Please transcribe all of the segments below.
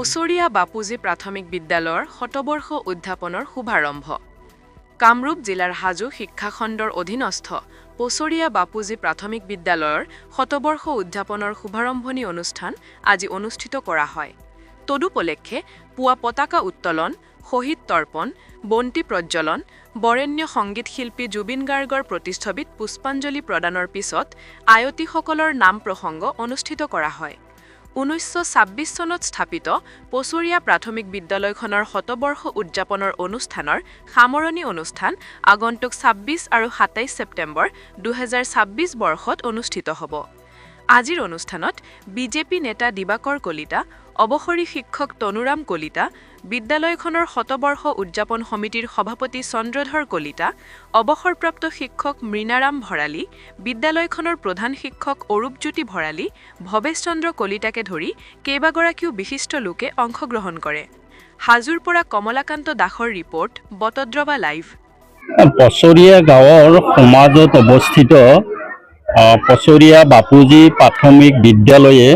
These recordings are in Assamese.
পছৰীয়া বাপুজী প্ৰাথমিক বিদ্যালয়ৰ শতবৰ্ষ উদযাপনৰ শুভাৰম্ভ। কামৰূপ জিলাৰ হাজো শিক্ষাখণ্ডৰ অধীনস্থ পছৰীয়া বাপুজী প্ৰাথমিক বিদ্যালয়ৰ শতবৰ্ষ উদযাপনৰ শুভাৰম্ভণি অনুষ্ঠান আজি অনুষ্ঠিত কৰা হয়। তদুপলক্ষে পুৱা পতাকা উত্তোলন, শহীদ তৰ্পণ, বন্তি প্ৰজ্বলন, বৰেণ্য সংগীত শিল্পী জুবিন গাৰ্গৰ প্ৰতিচ্ছবিত পুষ্পাঞ্জলি প্ৰদানৰ পিছত আয়তীসকলৰ নাম প্ৰসংগ অনুষ্ঠিত কৰা হয়। 1926 চনত স্থাপিত পছৰীয়া প্ৰাথমিক বিদ্যালয়খনৰ শতবৰ্ষ উদযাপনৰ অনুষ্ঠানৰ সামৰণি অনুষ্ঠান আগন্তুক 26 আৰু 27 ছেপ্টেম্বৰ 2026 বৰ্ষত অনুষ্ঠিত হ'ব। আজিৰ অনুষ্ঠানত বিজেপি নেতা দিবাকৰ কলিতা, অৱসৰী শিক্ষক তনুৰাম কলিতা, বিদ্যালয়খনৰ শতবৰ্ষ উদযাপন সমিতিৰ সভাপতি চন্দ্ৰধৰ কলিতা, অৱসৰপ্ৰাপ্ত শিক্ষক মৃণাৰাম ভৰালী, বিদ্যালয়খনৰ প্ৰধান শিক্ষক অৰূপজ্যোতি ভৰালী, ভৱেশ চন্দ্ৰ কলিতাকে ধৰি কেইবাগৰাকীও বিশিষ্ট লোকে অংশগ্ৰহণ কৰে। হাজোৰ পৰা কমলাকান্ত দাসৰ ৰিপৰ্ট, বটদ্ৰৱা লাইভ। পছৰীয়া গাঁৱৰ সমাজত অৱস্থিত পছৰীয়া বাপুজী প্ৰাথমিক বিদ্যালয়ে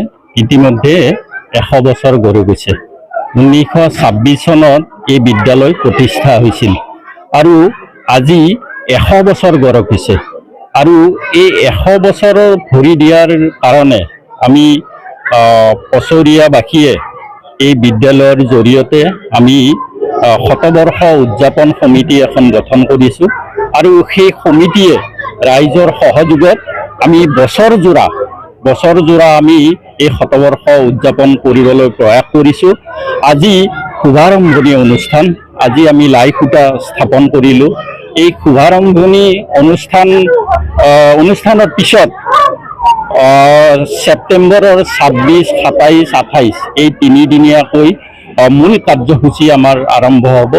ইতিমধ্যে 100 বছৰ গঢ়ি গৈছে। 1926 চনত এই বিদ্যালয় প্ৰতিষ্ঠা হৈছিল আৰু আজি 100 বছৰ গঢ় হৈছে। আৰু এই 100 বছৰৰ ভৰি দিয়াৰ কাৰণে আমি পছৰীয়াবাসীয়ে এই বিদ্যালয়ৰ জৰিয়তে আমি শতবৰ্ষ উদযাপন সমিতি এখন গঠন কৰিছোঁ আৰু সেই সমিতিয়ে ৰাইজৰ সহযোগত আমি বছৰজোৰা আমি এই শতবৰ্ষ উদযাপন কৰিবলৈ প্ৰয়াস কৰিছোঁ। আজি শুভাৰম্ভণি অনুষ্ঠান, আজি আমি লাই খুঁটা স্থাপন কৰিলোঁ। এই শুভাৰম্ভণি অনুষ্ঠানৰ পিছত ছেপ্টেম্বৰৰ 26, 27, 28 এই তিনিদিনীয়াকৈ মূল কাৰ্যসূচী আমাৰ আৰম্ভ হ'ব।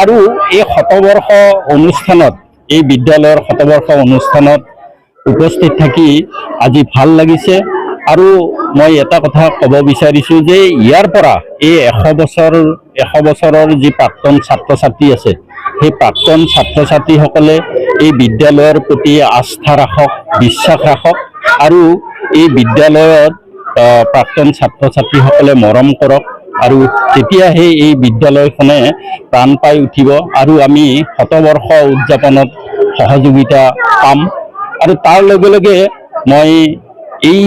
আৰু এই শতবৰ্ষ অনুষ্ঠানত, এই বিদ্যালয়ৰ শতবৰ্ষ অনুষ্ঠানত উপস্থিত থাকি আজি ভাল লাগিছে। আৰু মই এটা কথা ক'ব বিচাৰিছোঁ যে ইয়াৰ পৰা এই 100 বছৰৰ যি প্ৰাক্তন ছাত্ৰ ছাত্ৰী আছে, সেই প্ৰাক্তন ছাত্ৰ ছাত্ৰীসকলে এই বিদ্যালয়ৰ প্ৰতি আস্থা ৰাখক, বিশ্বাস ৰাখক আৰু এই বিদ্যালয়ত প্ৰাক্তন ছাত্ৰ ছাত্ৰীসকলে মৰম কৰক আৰু তেতিয়াহে এই বিদ্যালয়খনে প্ৰাণ পাই উঠিব আৰু আমি শতবৰ্ষ উদযাপনত সহযোগিতা পাম। আৰু তাৰ লগে লগে মই এই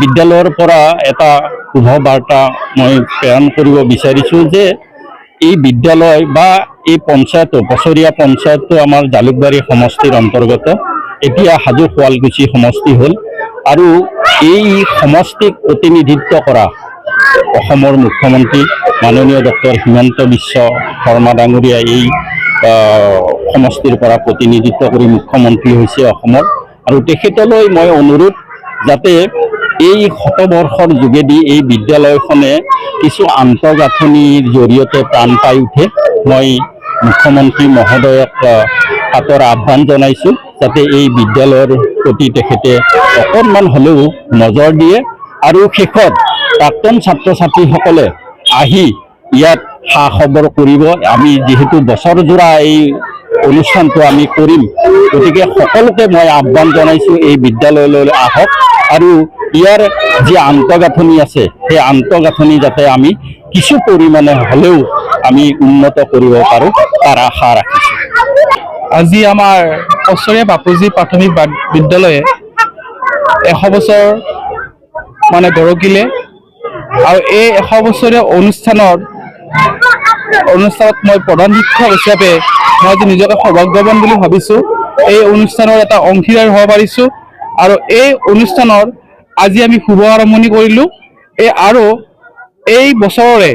বিদ্যালয়ৰ পৰা এটা শুভ বাৰ্তা মই প্ৰেৰণ কৰিব বিচাৰিছোঁ যে এই বিদ্যালয় বা এই পঞ্চায়তো, পছৰীয়া পঞ্চায়তটো আমাৰ জালুকবাৰী সমষ্টিৰ অন্তৰ্গত, এতিয়া হাজো শুৱালকুছি সমষ্টি হ'ল। আৰু এই সমষ্টিক প্ৰতিনিধিত্ব কৰা অসমৰ মুখ্যমন্ত্ৰী মাননীয় ডক্টৰ হিমন্ত বিশ্ব শৰ্মা ডাঙৰীয়া এই সমষ্টিৰ পৰা প্ৰতিনিধিত্ব কৰি মুখ্যমন্ত্ৰী হৈছে অসমৰ। আৰু তেখেতলৈ মই অনুৰোধ যাতে এই শতবৰ্ষৰ যোগেদি এই বিদ্যালয়খনে কিছু আন্তঃগাঁথনিৰ জৰিয়তে প্ৰাণ পাই উঠে। মই মুখ্যমন্ত্ৰী মহোদয়ক হাতৰ আহ্বান জনাইছোঁ যাতে এই বিদ্যালয়ৰ প্ৰতি তেখেতে অকণমান হ'লেও নজৰ দিয়ে আৰু শেষত প্ৰাক্তন ছাত্ৰ ছাত্ৰীসকলে আহি ইয়াত সা খবৰ কৰিব। আমি যিহেতু বছৰজোৰা এই অনুষ্ঠানটো আমি কৰিম, গতিকে সকলোকে মই আহ্বান জনাইছোঁ এই বিদ্যালয়লৈ আহক আৰু ইয়াৰ যি আন্তঃগাঁথনি আছে সেই আন্তঃগাঁথনি যাতে আমি কিছু পৰিমাণে হ'লেও আমি উন্নত কৰিব পাৰোঁ তাৰ আশা ৰাখিছোঁ। আজি আমাৰ পছৰীয়া বাপুজী প্ৰাথমিক বিদ্যালয়ে 100 বছৰ গঢ়কিলে আৰু এই 100 বছৰীয়া অনুষ্ঠানত মই প্ৰধান শিক্ষক হিচাপে মই আজি নিজকে সৌভাগ্যৱান বুলি ভাবিছোঁ। এই অনুষ্ঠানৰ এটা অংশীদাৰ হ'ব পাৰিছোঁ আৰু এই অনুষ্ঠানৰ আজি আমি শুভ আৰম্ভণি কৰিলোঁ। আৰু এই বছৰৰে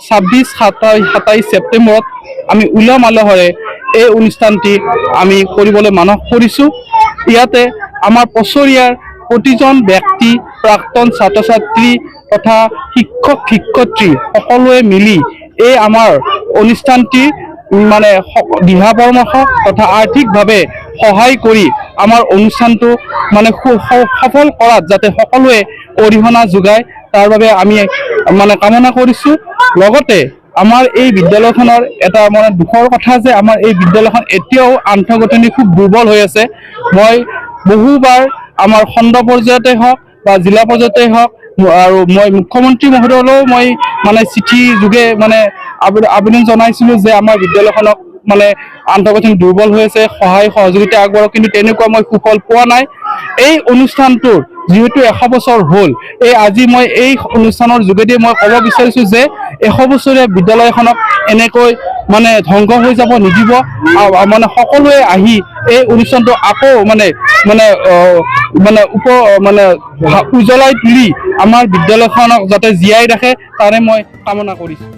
26, 27 ছেপ্টেম্বৰত আমি উলহ মালহেৰে এই অনুষ্ঠানটি আমি কৰিবলৈ মানস কৰিছোঁ। ইয়াতে আমাৰ পছৰীয়াৰ প্ৰতিজন ব্যক্তি, প্ৰাক্তন ছাত্ৰ ছাত্ৰী তথা শিক্ষক শিক্ষয়িত্ৰী সকলোৱে মিলি এই আমাৰ অনুষ্ঠানটি দিহা পৰামৰ্শ তথা আৰ্থিকভাৱে সহায় কৰি আমাৰ অনুষ্ঠানটো সফল কৰাত যাতে সকলোৱে অৰিহণা যোগায় তাৰ বাবে আমি কামনা কৰিছোঁ। লগতে আমাৰ এই বিদ্যালয়খনৰ এটা দুখৰ কথা যে আমাৰ এই বিদ্যালয়খন এতিয়াও আন্তঃগাঁথনি খুব দুৰ্বল হৈ আছে। মই বহুবাৰ আমাৰ খণ্ড পৰ্যায়তে হওক বা জিলা পৰ্যায়তে হওক আৰু মই মুখ্যমন্ত্ৰী মহোদয়লৈও মই মানে চিঠি যোগে মানে আবেদন জনাইছিলোঁ যে আমাৰ বিদ্যালয়খনক মানে আন্তঃগাঁথনি দুৰ্বল হৈ আছে, সহায় সহযোগিতা আগবঢ়াওক, কিন্তু তেনেকুৱা মই সুফল পোৱা নাই। এই অনুষ্ঠানটোৰ যিহেতু 100 বছৰ হ'ল, আজি মই এই অনুষ্ঠানৰ যোগেদি মই ক'ব বিচাৰিছোঁ যে 100 বছৰীয়া বিদ্যালয়খনক এনেকৈ মানে ধ্বংস হৈ যাব নিদিব। মানে সকলোৱে আহি এই অনুষ্ঠানটো আকৌ মানে উজ্বলাই তুলি আমাৰ বিদ্যালয়খনক যাতে জীয়াই ৰাখে তাৰে মই কামনা কৰিছোঁ।